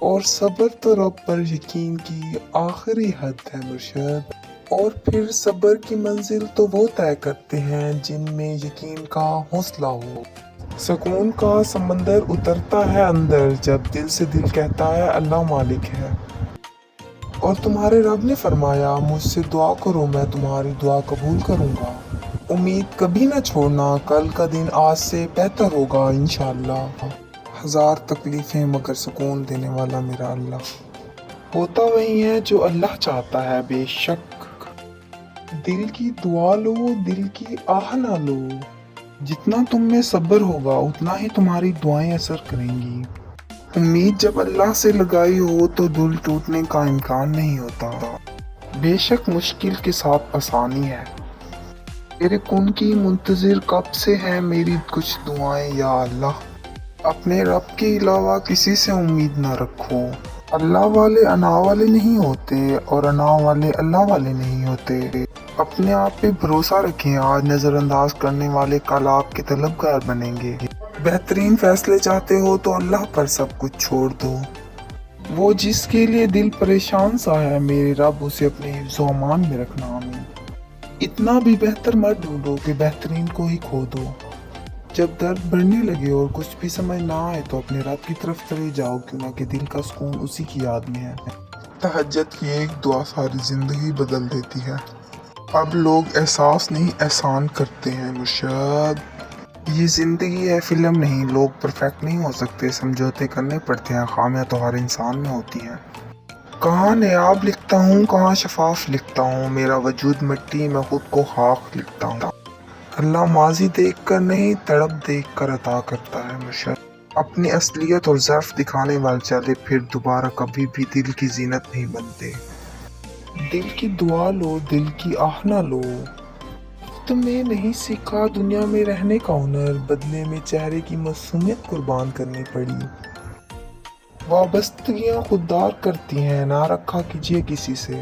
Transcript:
اور صبر تو رب پر یقین کی آخری حد ہے مرشد۔ اور پھر صبر کی منزل تو وہ طے کرتے ہیں جن میں یقین کا حوصلہ ہو۔ سکون کا سمندر اترتا ہے اندر جب دل سے دل کہتا ہے اللہ مالک ہے۔ اور تمہارے رب نے فرمایا مجھ سے دعا کرو میں تمہاری دعا قبول کروں گا۔ امید کبھی نہ چھوڑنا، کل کا دن آج سے بہتر ہوگا انشاءاللہ۔ ہزار تکلیفیں مگر سکون دینے والا میرا اللہ۔ ہوتا وہی ہے جو اللہ چاہتا ہے بے شک۔ دل کی دعا لو، دل کی آہ نہ لو۔ جتنا تم میں صبر ہوگا اتنا ہی تمہاری دعائیں اثر کریں گی۔ امید جب اللہ سے لگائی ہو تو دل ٹوٹنے کا امکان نہیں ہوتا۔ بے شک مشکل کے ساتھ آسانی ہے۔ تیرے کن کی منتظر کب سے ہیں میری کچھ دعائیں یا اللہ۔ اپنے رب کے علاوہ کسی سے امید نہ رکھو۔ اللہ والے انا والے نہیں ہوتے اور انا والے اللہ والے نہیں ہوتے۔ اپنے آپ پہ بھروسہ رکھیں، آج نظر انداز کرنے والے کل آپ کے طلبگار بنیں گے۔ بہترین فیصلے چاہتے ہو تو اللہ پر سب کچھ چھوڑ دو۔ وہ جس کے لیے دل پریشان سا ہے میرے رب اسے اپنے حفظ و امان میں رکھنا آمین۔ اتنا بھی بہتر مت ڈھونڈو کہ بہترین کو ہی کھو دو۔ جب درد بڑھنے لگے اور کچھ بھی سمجھ نہ آئے تو اپنے رب کی طرف چلے جاؤ، کیوں کہ دل کا سکون اسی کی یاد میں ہے۔ تہجد کی ایک دعا ساری زندگی بدل دیتی ہے۔ اب لوگ احساس نہیں احسان کرتے ہیں مرشد۔ یہ زندگی ہے فلم نہیں، لوگ پرفیکٹ نہیں ہو سکتے، سمجھوتے کرنے پڑتے ہیں، خامیاں تو ہر انسان میں ہوتی ہیں۔ کہاں نیاب لکھتا ہوں کہاں شفاف لکھتا ہوں، میرا وجود مٹی میں خود کو خاک لکھتا ہوں۔ اللہ ماضی دیکھ کر نہیں تڑپ دیکھ کر عطا کرتا ہے مرشد۔ اپنی اصلیت اور ضعف دکھانے والے چلے پھر دوبارہ کبھی بھی دل کی زینت نہیں بنتے۔ دل کی دعا لو، دل کی آہ نہ لو۔ تم نے نہیں سیکھا دنیا میں رہنے کا ہنر، بدلے میں چہرے کی معصومیت قربان کرنی پڑی۔ وابستگیاں خوددار کرتی ہیں، نہ رکھا کیجیے کسی سے۔